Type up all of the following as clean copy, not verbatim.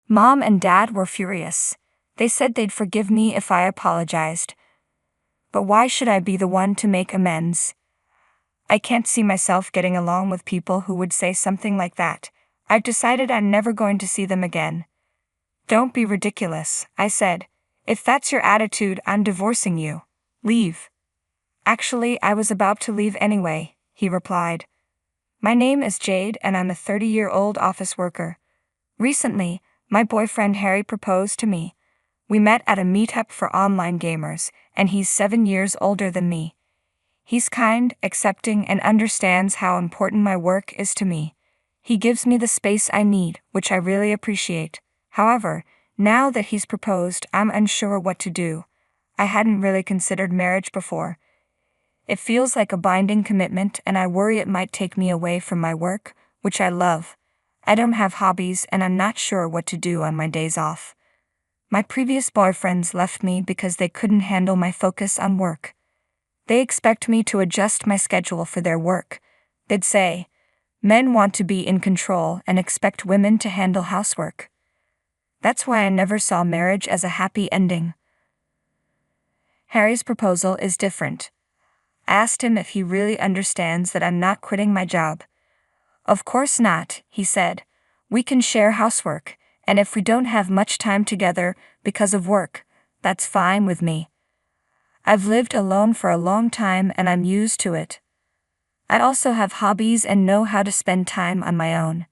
Mom and Dad were furious. They said they'd forgive me if I apologized. But why should I be the one to make amends? I can't see myself getting along with people who would say something like that. I've decided I'm never going to see them again. Don't be ridiculous, I said. If that's your attitude, I'm divorcing you. Leave. Actually, I was about to leave anyway, he replied. My name is Jade and I'm a 30-year-old office worker. Recently, my boyfriend Harry proposed to me. We met at a meetup for online gamers, and he's 7 years older than me. He's kind, accepting, and understands how important my work is to me. He gives me the space I need, which I really appreciate. However, now that he's proposed, I'm unsure what to do. I hadn't really considered marriage before. It feels like a binding commitment, and I worry it might take me away from my work, which I love. I don't have hobbies, and I'm not sure what to do on my days off. My previous boyfriends left me because they couldn't handle my focus on work. They expect me to adjust my schedule for their work. They'd say, men want to be in control and expect women to handle housework. That's why I never saw marriage as a happy ending. Harry's proposal is different. I asked him if he really understands that I'm not quitting my job. Of course not, he said. We can share housework, and if we don't have much time together because of work, that's fine with me. I've lived alone for a long time and I'm used to it. I also have hobbies and know how to spend time on my own.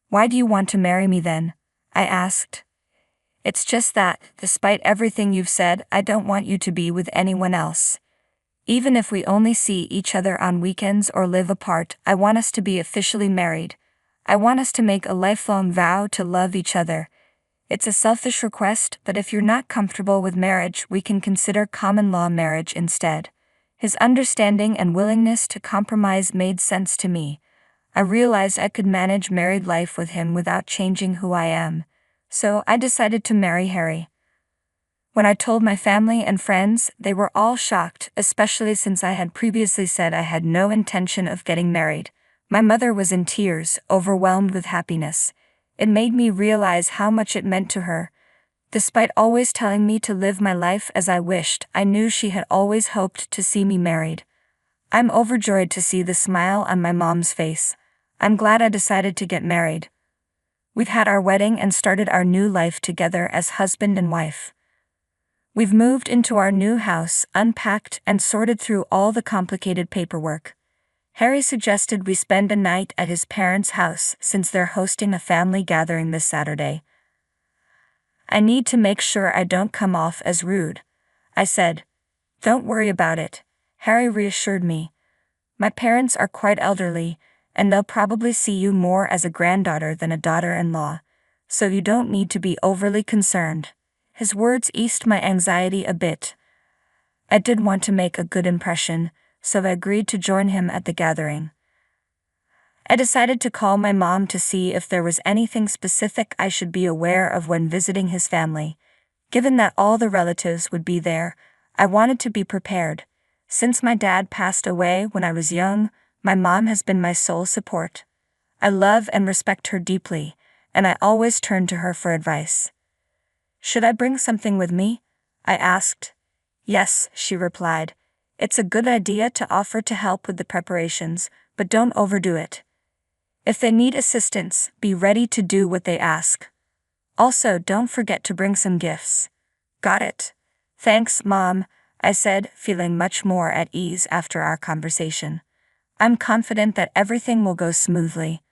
Why do you want to marry me then? I asked. It's just that, despite everything you've said, I don't want you to be with anyone else. Even if we only see each other on weekends or live apart, I want us to be officially married. I want us to make a lifelong vow to love each other. It's a selfish request, but if you're not comfortable with marriage, we can consider common law marriage instead. His understanding and willingness to compromise made sense to me. I realized I could manage married life with him without changing who I am. So I decided to marry Harry. When I told my family and friends, they were all shocked, especially since I had previously said I had no intention of getting married. My mother was in tears, overwhelmed with happiness. It made me realize how much it meant to her. Despite always telling me to live my life as I wished, I knew she had always hoped to see me married. I'm overjoyed to see the smile on my mom's face. I'm glad I decided to get married. We've had our wedding and started our new life together as husband and wife. We've moved into our new house, unpacked, and sorted through all the complicated paperwork. Harry suggested we spend a night at his parents' house since they're hosting a family gathering this Saturday. I need to make sure I don't come off as rude, I said. Don't worry about it, Harry reassured me. My parents are quite elderly, and they'll probably see you more as a granddaughter than a daughter-in-law, so you don't need to be overly concerned. His words eased my anxiety a bit. I did want to make a good impression, so I agreed to join him at the gathering. I decided to call my mom to see if there was anything specific I should be aware of when visiting his family. Given that all the relatives would be there, I wanted to be prepared. Since my dad passed away when I was young, my mom has been my sole support. I love and respect her deeply, and I always turn to her for advice. Should I bring something with me? I asked. Yes, she replied. It's a good idea to offer to help with the preparations, but don't overdo it. If they need assistance, be ready to do what they ask. Also, don't forget to bring some gifts. Got it. Thanks, Mom, I said, feeling much more at ease after our conversation. I'm confident that everything will go smoothly.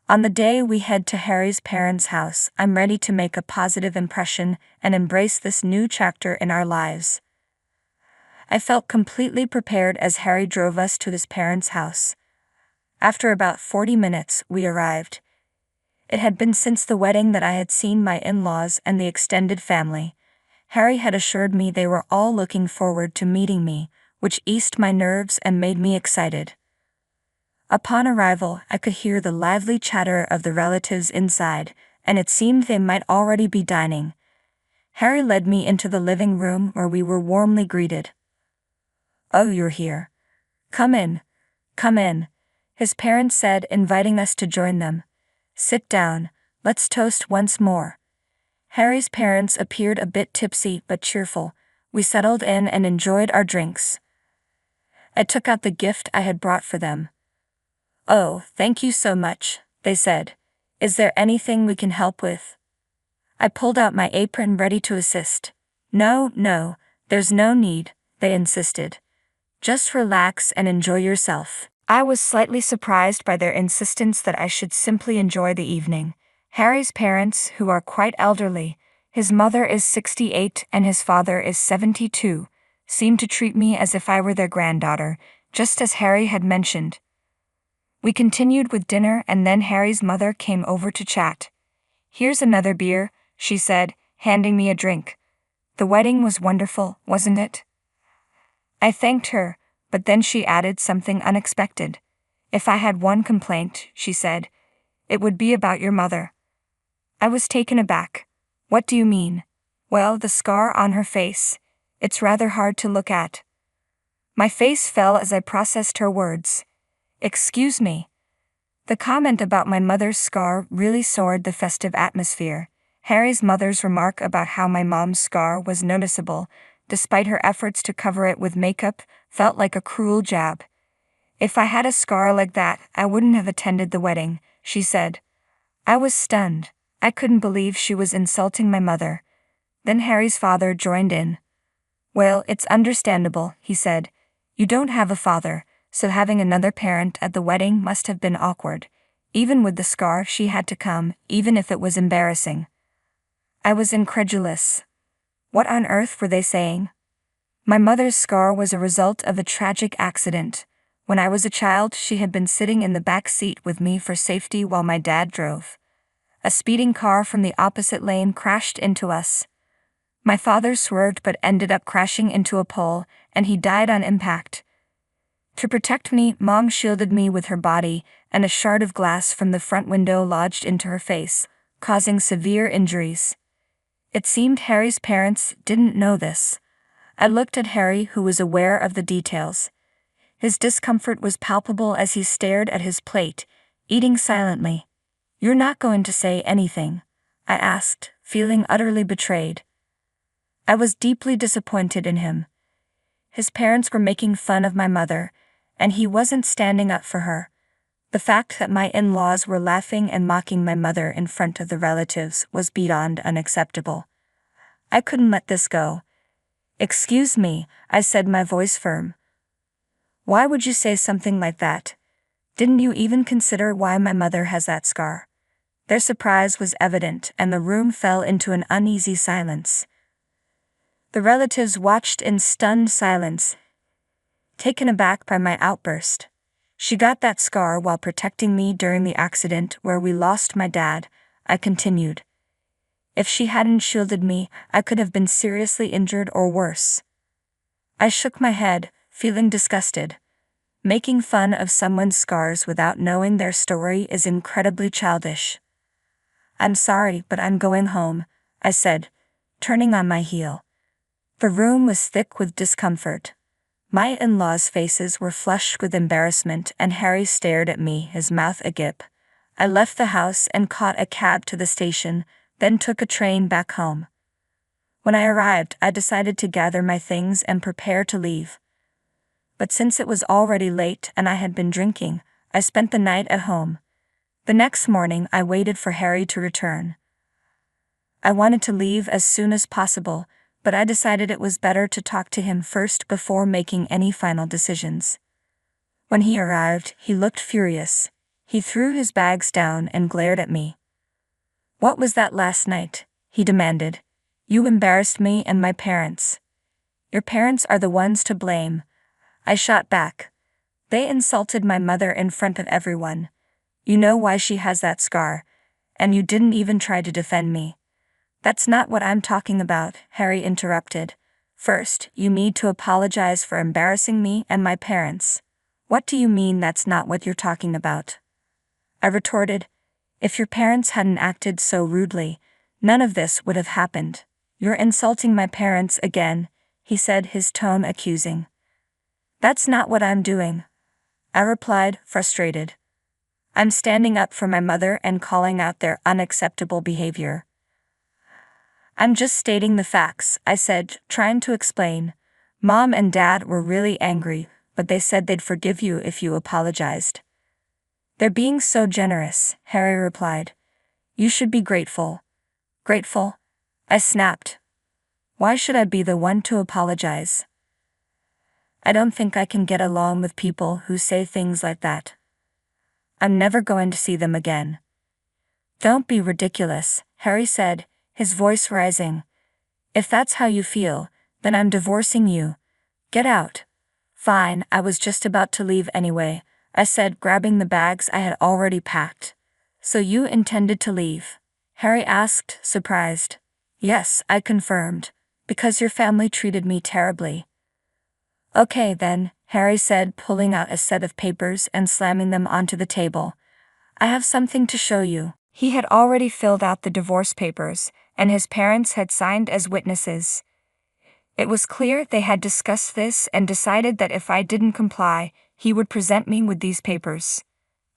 On the day we head to Harry's parents' house, I'm ready to make a positive impression and embrace this new chapter in our lives. I felt completely prepared as Harry drove us to his parents' house. After about 40 minutes, we arrived. It had been since the wedding that I had seen my in-laws and the extended family. Harry had assured me they were all looking forward to meeting me, which eased my nerves and made me excited. Upon arrival, I could hear the lively chatter of the relatives inside, and it seemed they might already be dining. Harry led me into the living room where we were warmly greeted. "Oh, you're here. Come in. Come in," his parents said, inviting us to join them. "Sit down. Let's toast once more. Harry's parents appeared a bit tipsy but cheerful. We settled in and enjoyed our drinks. I took out the gift I had brought for them. "Oh, thank you so much," they said. "Is there anything we can help with?" I pulled out my apron ready to assist. No, there's no need," they insisted. "Just relax and enjoy yourself." I was slightly surprised by their insistence that I should simply enjoy the evening. Harry's parents, who are quite elderly, his mother is 68 and his father is 72, seemed to treat me as if I were their granddaughter, just as Harry had mentioned. We continued with dinner and then Harry's mother came over to chat. "Here's another beer," she said, handing me a drink. "The wedding was wonderful, wasn't it?" I thanked her, but then she added something unexpected. "If I had one complaint," she said, "it would be about your mother." I was taken aback. "What do you mean?" "Well, the scar on her face. It's rather hard to look at." My face fell as I processed her words. "Excuse me." The comment about my mother's scar really soured the festive atmosphere. Harry's mother's remark about how my mom's scar was noticeable, despite her efforts to cover it with makeup, felt like a cruel jab. "If I had a scar like that, I wouldn't have attended the wedding," she said. I was stunned. I couldn't believe she was insulting my mother. Then Harry's father joined in. "Well, it's understandable," he said. "You don't have a father, so having another parent at the wedding must have been awkward. Even with the scar, she had to come, even if it was embarrassing." I was incredulous. What on earth were they saying? My mother's scar was a result of a tragic accident. When I was a child, she had been sitting in the back seat with me for safety while my dad drove. A speeding car from the opposite lane crashed into us. My father swerved but ended up crashing into a pole, and he died on impact. To protect me, Mom shielded me with her body, and a shard of glass from the front window lodged into her face, causing severe injuries. It seemed Harry's parents didn't know this. I looked at Harry, who was aware of the details. His discomfort was palpable as he stared at his plate, eating silently. "You're not going to say anything?" I asked, feeling utterly betrayed. I was deeply disappointed in him. His parents were making fun of my mother, and he wasn't standing up for her. The fact that my in-laws were laughing and mocking my mother in front of the relatives was beyond unacceptable. I couldn't let this go. "Excuse me," I said, my voice firm. "Why would you say something like that? Didn't you even consider why my mother has that scar?" Their surprise was evident, and the room fell into an uneasy silence. The relatives watched in stunned silence, taken aback by my outburst. "She got that scar while protecting me during the accident where we lost my dad," I continued. "If she hadn't shielded me, I could have been seriously injured or worse." I shook my head, feeling disgusted. Making fun of someone's scars without knowing their story is incredibly childish. "I'm sorry, but I'm going home," I said, turning on my heel. The room was thick with discomfort. My in-laws' faces were flushed with embarrassment, and Harry stared at me, his mouth agape. I left the house and caught a cab to the station, then took a train back home. When I arrived, I decided to gather my things and prepare to leave. But since it was already late and I had been drinking, I spent the night at home. The next morning, I waited for Harry to return. I wanted to leave as soon as possible, but I decided it was better to talk to him first before making any final decisions. When he arrived, he looked furious. He threw his bags down and glared at me. "What was that last night?" he demanded. "You embarrassed me and my parents." "Your parents are the ones to blame," I shot back. "They insulted my mother in front of everyone. You know why she has that scar, and you didn't even try to defend me." "That's not what I'm talking about," Harry interrupted. "First, you need to apologize for embarrassing me and my parents." "What do you mean that's not what you're talking about?" I retorted. "If your parents hadn't acted so rudely, none of this would have happened." "You're insulting my parents again," he said, his tone accusing. "That's not what I'm doing," I replied, frustrated. I'm standing up for my mother and calling out their unacceptable behavior. I'm just stating the facts, I said, trying to explain. Mom and Dad were really angry, but they said they'd forgive you if you apologized. They're being so generous, Harry replied. You should be grateful. Grateful? I snapped. Why should I be the one to apologize? I don't think I can get along with people who say things like that. I'm never going to see them again. Don't be ridiculous, Harry said, his voice rising. If that's how you feel, then I'm divorcing you. Get out. Fine, I was just about to leave anyway, I said, grabbing the bags I had already packed. So you intended to leave? Harry asked, surprised. Yes, I confirmed. Because your family treated me terribly. Okay then, Harry said, pulling out a set of papers and slamming them onto the table. I have something to show you. He had already filled out the divorce papers, and his parents had signed as witnesses. It was clear they had discussed this and decided that if I didn't comply, he would present me with these papers.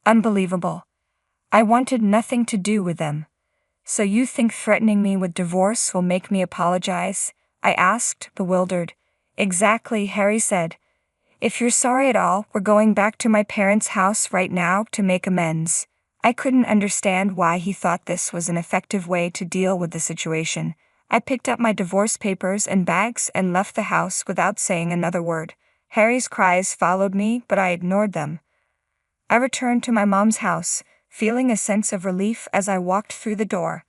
Unbelievable. I wanted nothing to do with them. So you think threatening me with divorce will make me apologize? I asked, bewildered. Exactly, Harry said. If you're sorry at all, we're going back to my parents' house right now to make amends. I couldn't understand why he thought this was an effective way to deal with the situation. I picked up my divorce papers and bags and left the house without saying another word. Harry's cries followed me, but I ignored them. I returned to my mom's house, feeling a sense of relief as I walked through the door.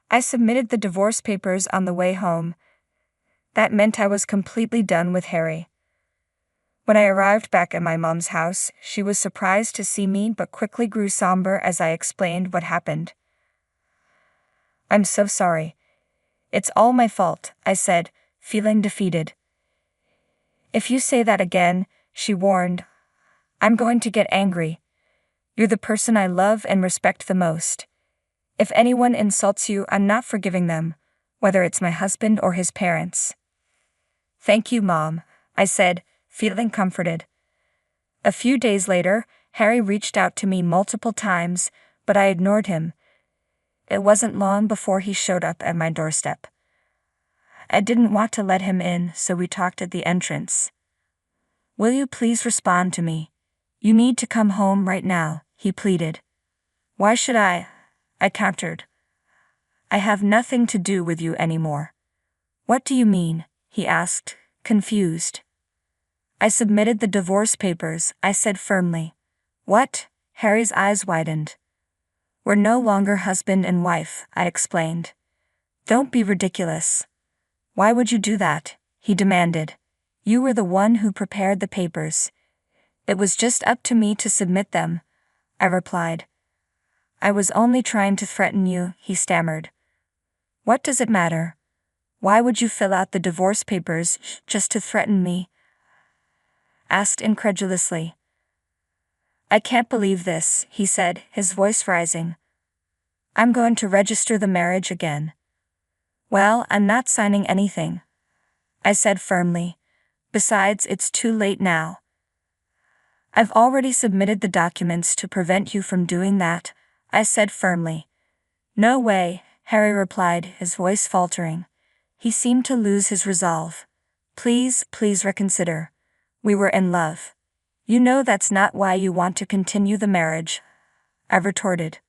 I submitted the divorce papers on the way home. That meant I was completely done with Harry. When I arrived back at my mom's house, she was surprised to see me but quickly grew somber as I explained what happened. I'm so sorry. It's all my fault, I said, feeling defeated. If you say that again, she warned, I'm going to get angry. You're the person I love and respect the most. If anyone insults you, I'm not forgiving them, whether it's my husband or his parents. Thank you, Mom, I said, feeling comforted. A few days later, Harry reached out to me multiple times, but I ignored him. It wasn't long before he showed up at my doorstep. I didn't want to let him in, so we talked at the entrance. Will you please respond to me? You need to come home right now, he pleaded. Why should I countered. I have nothing to do with you anymore. What do you mean? He asked, confused. I submitted the divorce papers, I said firmly. What? Harry's eyes widened. We're no longer husband and wife, I explained. Don't be ridiculous. Why would you do that? He demanded. You were the one who prepared the papers. It was just up to me to submit them, I replied. I was only trying to threaten you, he stammered. What does it matter? Why would you fill out the divorce papers just to threaten me? Asked incredulously. I can't believe this, he said, his voice rising. I'm going to register the marriage again. Well, I'm not signing anything, I said firmly. Besides, it's too late now. I've already submitted the documents to prevent you from doing that, I said firmly. No way, Harry replied, his voice faltering. He seemed to lose his resolve. Please reconsider. We were in love. You know that's not why you want to continue the marriage, I retorted.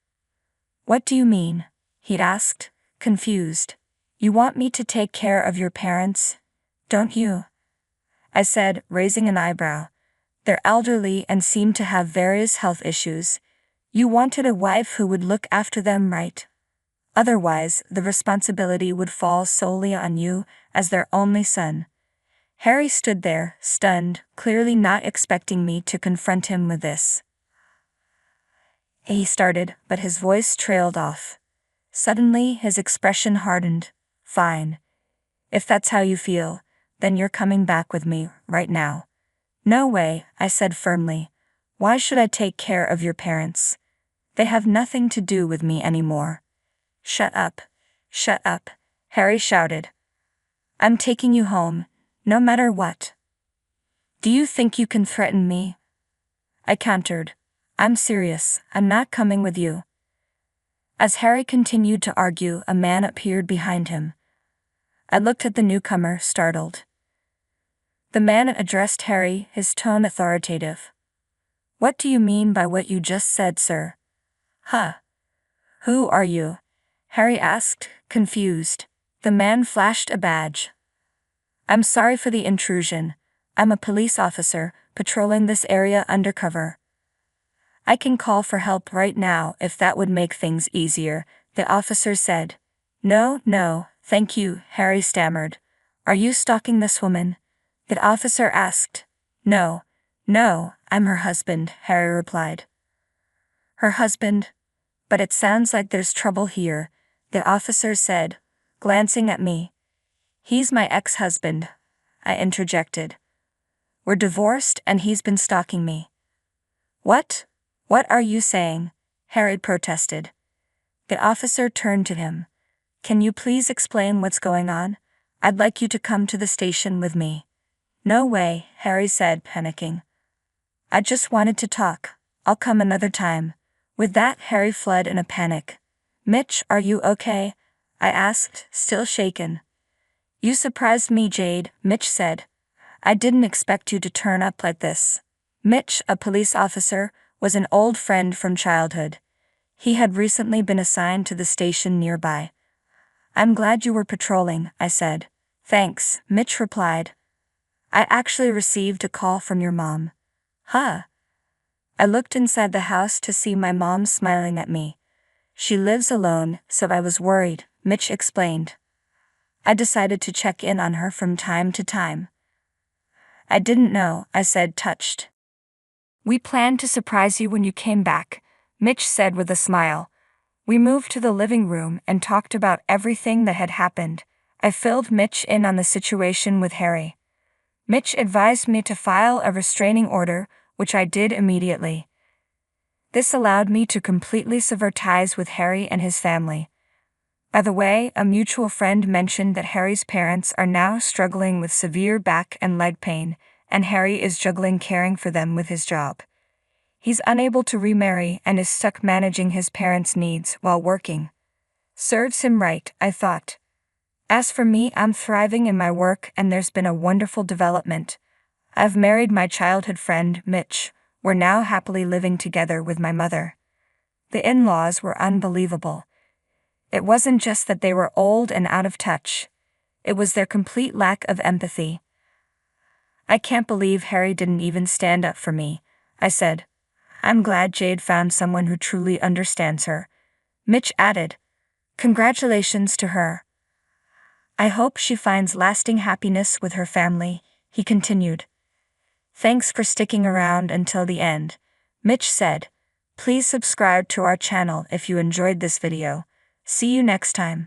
What do you mean? He asked, confused. You want me to take care of your parents, don't you? I said, raising an eyebrow. They're elderly and seem to have various health issues. You wanted a wife who would look after them, right? Otherwise, the responsibility would fall solely on you as their only son. Harry stood there, stunned, clearly not expecting me to confront him with this. He started, but his voice trailed off. Suddenly, his expression hardened. Fine. If that's how you feel, then you're coming back with me, right now. No way, I said firmly. Why should I take care of your parents? They have nothing to do with me anymore. Shut up, Harry shouted. I'm taking you home, no matter what. Do you think you can threaten me? I countered. I'm serious, I'm not coming with you. As Harry continued to argue, a man appeared behind him. I looked at the newcomer, startled. The man addressed Harry, his tone authoritative. What do you mean by what you just said, sir? Huh? Who are you? Harry asked, confused. The man flashed a badge. I'm sorry for the intrusion. I'm a police officer, patrolling this area undercover. I can call for help right now if that would make things easier, the officer said. No, thank you, Harry stammered. Are you stalking this woman? The officer asked. No, I'm her husband, Harry replied. Her husband? But it sounds like there's trouble here, the officer said, glancing at me. He's my ex-husband, I interjected. We're divorced and he's been stalking me. What? What are you saying? Harry protested. The officer turned to him. Can you please explain what's going on? I'd like you to come to the station with me. No way, Harry said, panicking. I just wanted to talk. I'll come another time. With that, Harry fled in a panic. Mitch, are you okay? I asked, still shaken. You surprised me, Jade, Mitch said. I didn't expect you to turn up like this. Mitch, a police officer, was an old friend from childhood. He had recently been assigned to the station nearby. I'm glad you were patrolling, I said. Thanks, Mitch replied. I actually received a call from your mom. Huh? I looked inside the house to see my mom smiling at me. She lives alone, so I was worried, Mitch explained. I decided to check in on her from time to time. I didn't know, I said, touched. We planned to surprise you when you came back, Mitch said with a smile. We moved to the living room and talked about everything that had happened. I filled Mitch in on the situation with Harry. Mitch advised me to file a restraining order, which I did immediately. This allowed me to completely sever ties with Harry and his family. By the way, a mutual friend mentioned that Harry's parents are now struggling with severe back and leg pain, and Harry is juggling caring for them with his job. He's unable to remarry and is stuck managing his parents' needs while working. Serves him right, I thought. As for me, I'm thriving in my work and there's been a wonderful development. I've married my childhood friend, Mitch. We're now happily living together with my mother. The in-laws were unbelievable. It wasn't just that they were old and out of touch. It was their complete lack of empathy. I can't believe Harry didn't even stand up for me, I said. I'm glad Jade found someone who truly understands her. Mitch added. Congratulations to her. I hope she finds lasting happiness with her family, he continued. Thanks for sticking around until the end, Mitch said. Please subscribe to our channel if you enjoyed this video. See you next time.